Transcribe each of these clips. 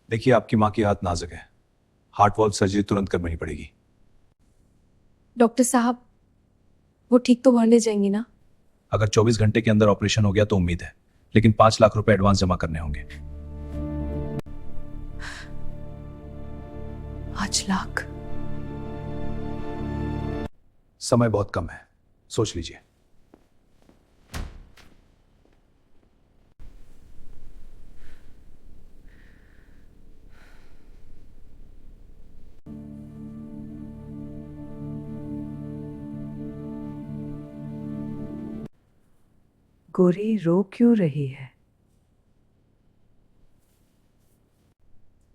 देखिए, आपकी माँ की हाथ नाजुक है। हार्ट वॉल्व सर्जरी तुरंत करनी पड़ेगी। डॉक्टर साहब, वो ठीक तो होने जाएंगी ना? अगर 24 घंटे के अंदर ऑपरेशन हो गया तो उम्मीद है, लेकिन 5 लाख रुपए एडवांस जमा करने होंगे। 5 लाख? समय बहुत कम है, सोच लीजिए। गोरी रो क्यों रही है?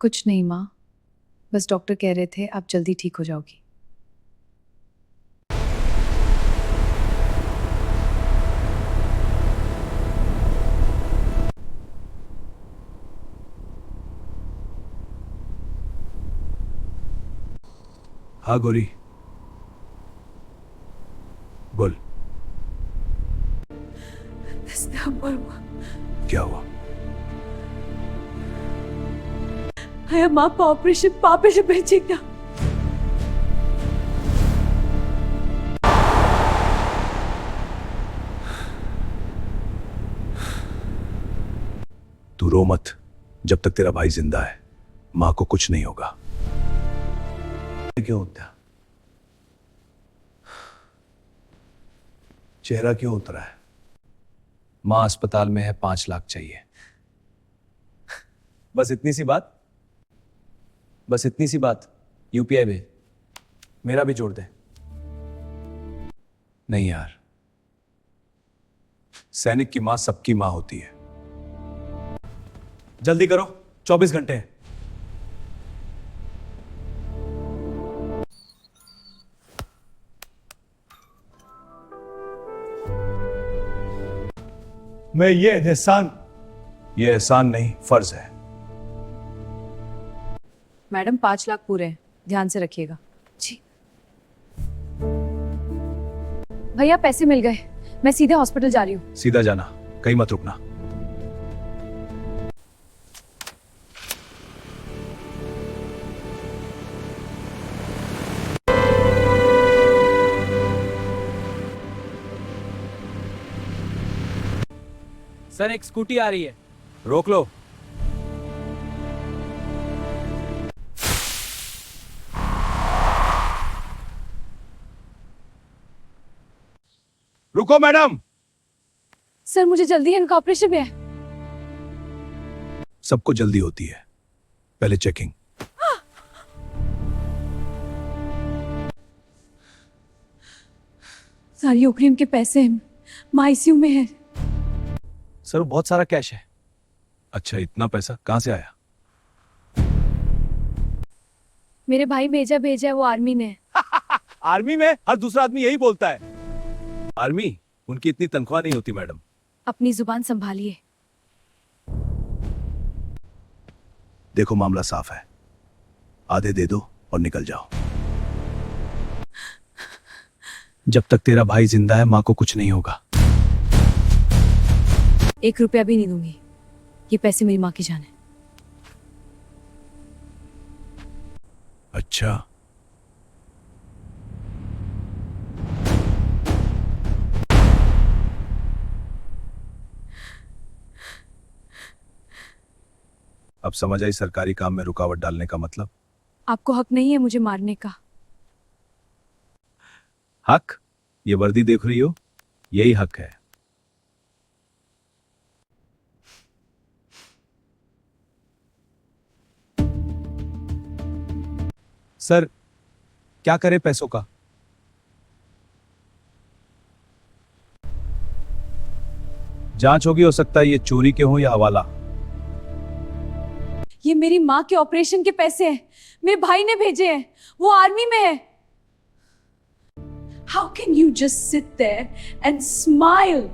कुछ नहीं माँ, बस डॉक्टर कह रहे थे आप जल्दी ठीक हो जाओगी। हाँ गोरी, बोल। क्या हुआ? అమ్మ ఆపరేషన్ పాపేసి పెంచినా तू रो मत। जब तक तेरा भाई जिंदा है, माँ को कुछ नहीं होगा। क्यों होता? चेहरा क्यों उतरा है? माँ अस्पताल में है, 5 लाख चाहिए। बस इतनी सी बात? बस इतनी सी बात? यूपीआई भेज, मेरा भी जोड़ दे। नहीं यार, सैनिक की मां सबकी मां होती है। जल्दी करो, 24 घंटे हैं। मैं ये एहसान नहीं, फर्ज है। मैडम 5 लाख पूरे हैं, ध्यान से रखिएगा। जी भैया, पैसे मिल गए, मैं सीधे हॉस्पिटल जा रही हूँ। सीधा जाना, कहीं मत रुकना। सर, एक स्कूटी आ रही है। रोक लो। रुको मैडम। सर मुझे जल्दी है, इनका ऑपरेशन में है। सबको जल्दी होती है, पहले चेकिंग। सारी ओपीएम के पैसे हैं, माँ आईसीयू में है। सर, बहुत सारा कैश है। अच्छा, इतना पैसा कहां से आया? मेरे भाई भेजा है, वो आर्मी में है। आर्मी में? हर दूसरा आदमी यही बोलता है। आर्मी, उनकी इतनी तनख्वाह नहीं होती मैडम। अपनी जुबान संभालिए। देखो, मामला साफ है, आधे दे दो और निकल जाओ। जब तक तेरा भाई जिंदा है, माँ को कुछ नहीं होगा। 1 रुपया भी नहीं दूंगी, ये पैसे मेरी माँ की जान है। अच्छा, अब समझ आई सरकारी काम में रुकावट डालने का मतलब। आपको हक नहीं है मुझे मारने का। हक? ये वर्दी देख रही हो, यही हक है। सर, क्या करे पैसों का? जांच होगी, हो सकता है ये चोरी के हो या हवाला। ये मेरी माँ के ऑपरेशन के पैसे हैं, मेरे भाई ने भेजे हैं, वो आर्मी में है। How can you just sit there and smile?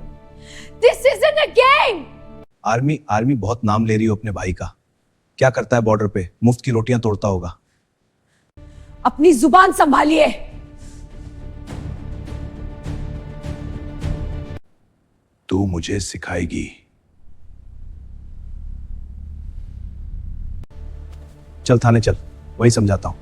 This isn't a game. Army बहुत नाम ले रही हो अपने भाई का। क्या करता है बॉर्डर पे? मुफ्त की रोटियां तोड़ता होगा। अपनी जुबान संभालिए। तू मुझे सिखाएगी। चल थाने चल, वही समझाता हूं।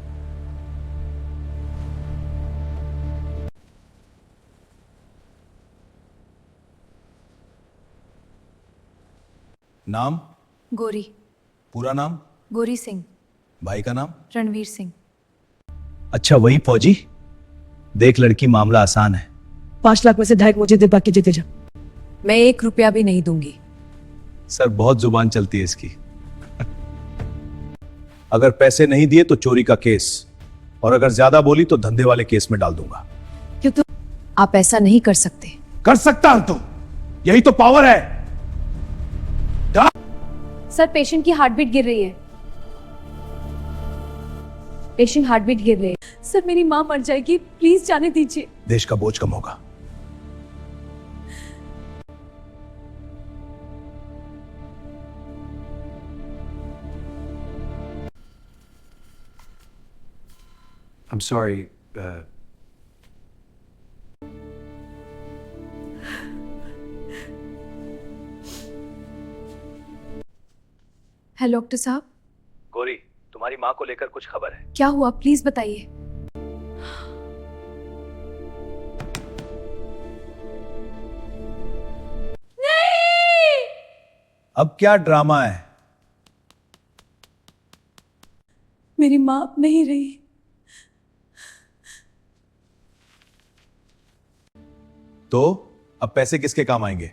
नाम? गौरी। पूरा नाम? गौरी सिंह। भाई का नाम? रणवीर सिंह। अच्छा वही फौजी। देख लड़की, मामला आसान है। 5 लाख में से 2.5 मुझे दे, बाकी जीते जा। मैं 1 रुपया भी नहीं दूंगी। सर बहुत जुबान चलती है इसकी। अगर पैसे नहीं दिए तो चोरी का केस, और अगर ज्यादा बोली तो धंधे वाले केस में डाल दूंगा। क्यों तुम आप ऐसा नहीं कर सकते। कर सकता हूं तो, यही तो पावर है। सर पेशेंट की हार्ट बीट गिर रही है। पेशेंट हार्ट बीट गिर रही है। सर मेरी माँ मर जाएगी, प्लीज जाने दीजिए। देश का बोझ कम होगा। I'm sorry. हेलो डॉक्टर साहब, गौरी, तुम्हारी माँ को लेकर कुछ खबर है? क्या हुआ प्लीज बताइए। अब क्या ड्रामा है? मेरी माँ अब नहीं रही। तो अब पैसे किसके काम आएंगे?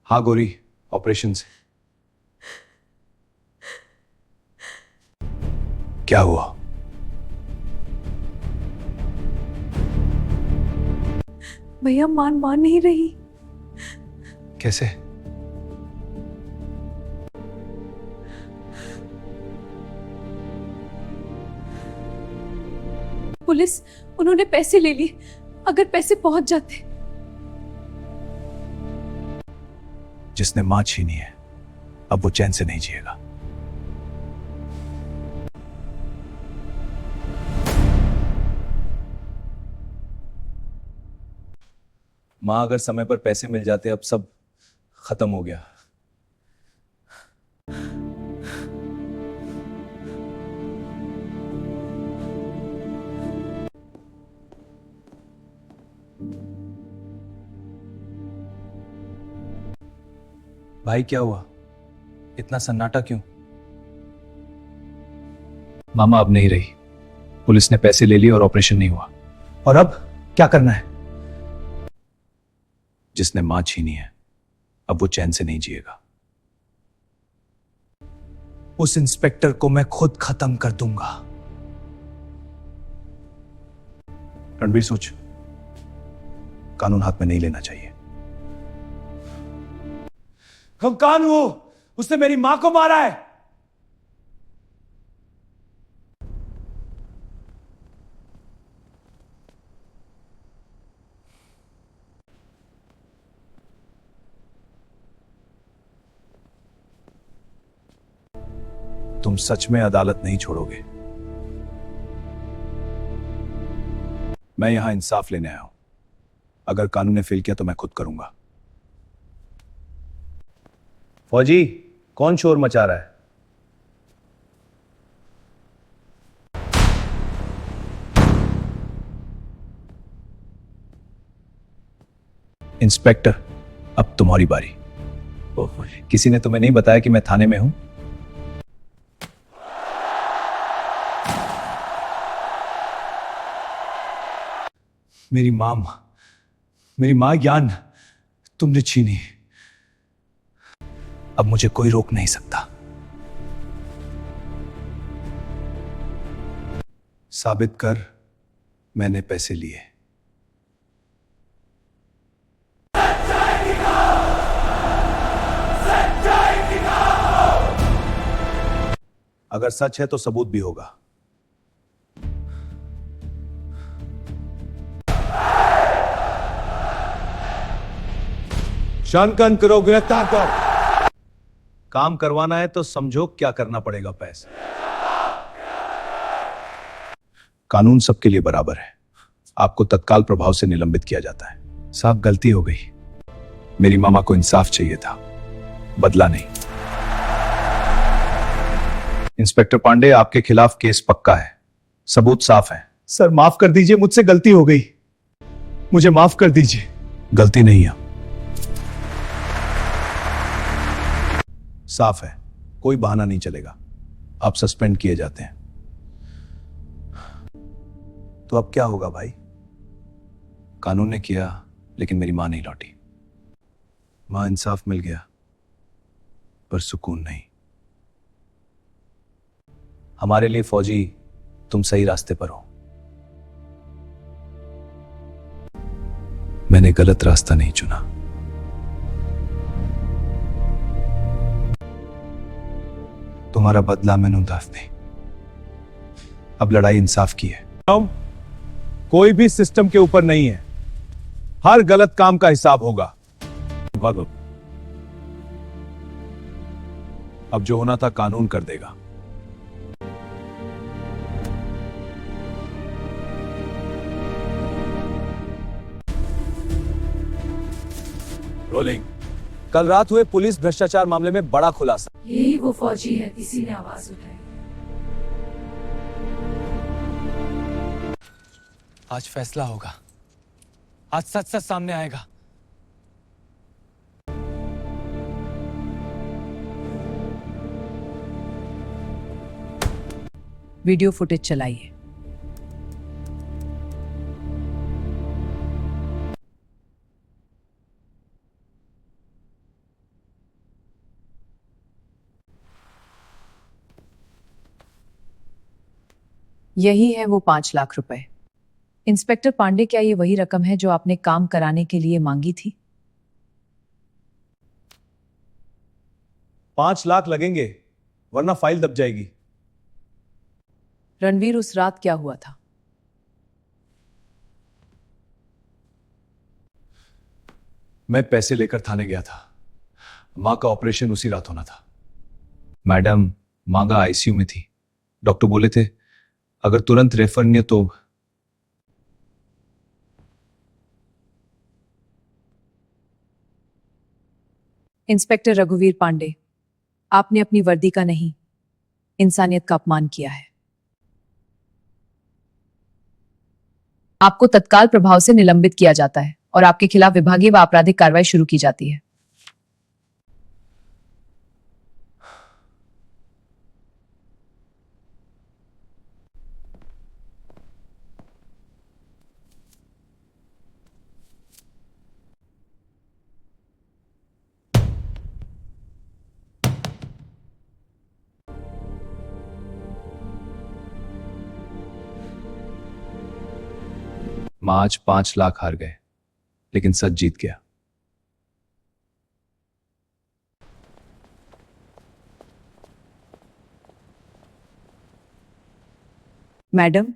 हाँ गौरी, ऑपरेशन से। क्या हुआ? भैया मान नहीं रही। कैसे? पुलिस, उन्होंने पैसे ले लिए। अगर पैसे पहुंच जाते। जिसने मां छीनी है, अब वो चैन से नहीं जिएगा। मां अगर समय पर पैसे मिल जाते, अब सब खत्म हो गया। भाई क्या हुआ? इतना सन्नाटा क्यों? मामा अब नहीं रही। पुलिस ने पैसे ले लिए और ऑपरेशन नहीं हुआ। और अब क्या करना है? जिसने मां छीनी है, अब वो चैन से नहीं जिएगा। उस इंस्पेक्टर को मैं खुद खत्म कर दूंगा। रणवीर सोच, कानून हाथ में नहीं लेना चाहिए। हम कौन हो? उसने मेरी मां को मारा है। तुम सच में अदालत नहीं छोड़ोगे। मैं यहां इंसाफ लेने आया हूं। अगर कानून ने फेल किया तो मैं खुद करूंगा। फौजी, कौन शोर मचा रहा है? इंस्पेक्टर, अब तुम्हारी बारी। किसी ने तुम्हें नहीं बताया कि मैं थाने में हूं? मेरी मां ज्ञान तुमने छीनी। अब मुझे कोई रोक नहीं सकता। साबित कर मैंने पैसे लिए। अगर सच है तो सबूत भी होगा। शानकन करो, गिरफ्तार करो। काम करवाना है तो समझो क्या करना पड़ेगा। पैसे, कानून सबके लिए बराबर है। आपको तत्काल प्रभाव से निलंबित किया जाता है। साहब, गलती हो गई। मेरी मामा को इंसाफ चाहिए था, बदला नहीं। इंस्पेक्टर पांडे, आपके खिलाफ केस पक्का है, सबूत साफ है। सर माफ कर दीजिए, मुझसे गलती हो गई, मुझे माफ कर दीजिए। गलती नहीं है, साफ है, कोई बहाना नहीं चलेगा। आप सस्पेंड किए जाते हैं। तो अब क्या होगा भाई? कानून ने किया, लेकिन मेरी मां नहीं लौटी। मां, इंसाफ मिल गया पर सुकून नहीं। हमारे लिए फौजी, तुम सही रास्ते पर हो। मैंने गलत रास्ता नहीं चुना। तुम्हारा बदला मैंने नहीं, अब लड़ाई इंसाफ की है। कोई भी सिस्टम के ऊपर नहीं है, हर गलत काम का हिसाब होगा। भागो। अब जो होना था कानून कर देगा। रोलिंग। कल रात हुए पुलिस भ्रष्टाचार मामले में बड़ा खुलासा। यही वो फौजी है, किसी ने आवाज उठाई। आज फैसला होगा, आज सच सच सामने आएगा। वीडियो फुटेज चलाइए। यही है वो 5 लाख रुपए। इंस्पेक्टर पांडे, क्या ये वही रकम है जो आपने काम कराने के लिए मांगी थी? 5 लाख लगेंगे, वरना फाइल दब जाएगी। रणवीर, उस रात क्या हुआ था? मैं पैसे लेकर थाने गया था। मां का ऑपरेशन उसी रात होना था। मैडम, मां का आईसीयू में थी। डॉक्टर बोले थे अगर तुरंत रेफर नहीं तो। इंस्पेक्टर रघुवीर पांडे, आपने अपनी वर्दी का नहीं, इंसानियत का अपमान किया है। आपको तत्काल प्रभाव से निलंबित किया जाता है और आपके खिलाफ विभागीय व आपराधिक कार्रवाई शुरू की जाती है। मां आज 5 लाख हार गए, लेकिन सच जीत गया। मैडम,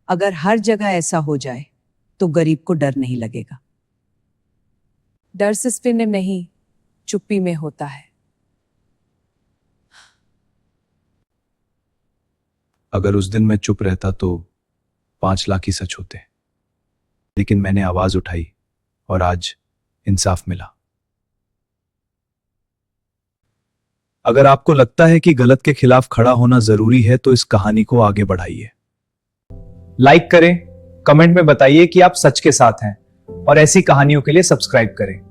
अगर हर जगह ऐसा हो जाए तो गरीब को डर नहीं लगेगा। डर सिस्फे में नहीं, चुप्पी में होता है। अगर उस दिन मैं चुप रहता तो 5 लाख ही सच होते, लेकिन मैंने आवाज उठाई और आज इंसाफ मिला। अगर आपको लगता है कि गलत के खिलाफ खड़ा होना जरूरी है तो इस कहानी को आगे बढ़ाइए। लाइक करें, कमेंट में बताइए कि आप सच के साथ हैं और ऐसी कहानियों के लिए सब्सक्राइब करें।